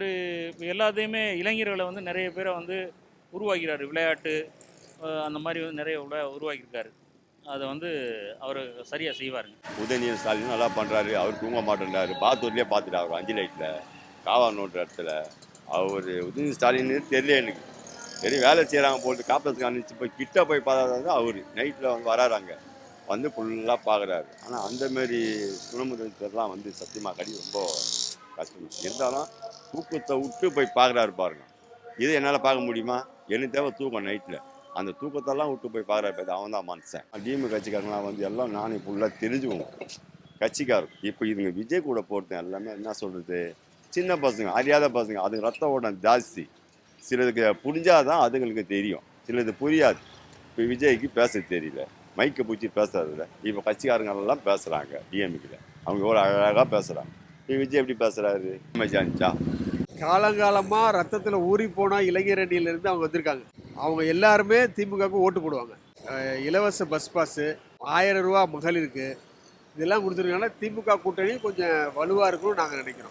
அவர் எல்லாத்தையுமே இளைஞர்களை வந்து நிறைய பேரை வந்து உருவாக்கிறாரு. விளையாட்டு அந்த மாதிரி வந்து நிறைய உருவாக்கியிருக்காரு. அதை வந்து அவர் சரியாக செய்வாருங்க. உதயநிதி ஸ்டாலின் நல்லா பண்ணுறாரு. அவர் தூங்க மாட்டேன்றாரு. பாத்தூர்லேயே பார்த்துட்டாரு அவர் 5 லைட்டில் காவா நோட்டுற இடத்துல. அவர் உதயநிதி ஸ்டாலின்னு தெரியல எனக்கு. சரி வேலை செய்கிறாங்க போட்டு காப்பத்துக்கு அனுப்பிச்சு போய் கிட்ட போய் பார்த்தா அவர் நைட்டில் வந்து வராறாங்க. வந்து ஃபுல்லாக பார்க்குறாரு. ஆனால் அந்தமாரி துணைமுதலமைச்சர்லாம் வந்து சத்தியமாக கடி ரொம்ப கஷ்டம். இருந்தாலும் தூக்கத்தை விட்டு போய் பார்க்குறாரு பாருங்க. இது என்னால் பார்க்க முடியுமா? எனக்கு தேவை தூக்கம் நைட்டில். அந்த தூக்கத்தெல்லாம் விட்டு போய் பார்க்குறாரு. அவன் தான் மனுஷன். டிஎம் கட்சிக்காரங்களாம் வந்து எல்லாம் நானே ஃபுல்லாக தெரிஞ்சுக்குவோம் கட்சிக்காரர். இப்போ இதுங்க விஜய் கூட போகிறது எல்லாமே என்ன சொல்கிறது, சின்ன பசங்க, அறியாத பசங்க. அதுங்க ரத்த ஓட்டம் ஜாஸ்தி. சிலதுக்கு புரிஞ்சாதான் அதுங்களுக்கு தெரியும், சிலது புரியாது. இப்போ விஜய்க்கு பேச தெரியல, மைக்கை பிடிச்சி பேசுறதில்ல. இப்போ கட்சிக்காரங்கெல்லாம் பேசுகிறாங்க டிஎம்கில். அவங்க எவ்வளோ அழகாக பேசுகிறாங்க. இப்போ விஜய் எப்படி பேசுகிறாரு? மஜானிச்சா காலங்காலமாக ரத்தத்தில் ஊறி போனால் இளைஞர் அணியிலேருந்து அவங்க வந்திருக்காங்க. அவங்க எல்லாருமே திமுகவுக்கு ஓட்டு போடுவாங்க. இலவச பஸ் பாஸு, 1000 ரூபா மகளிருக்கு, இதெல்லாம் கொடுத்துருக்காங்கன்னா திமுக கூட்டணி கொஞ்சம் வலுவாக இருக்கும்னு நாங்கள் நினைக்கிறோம்.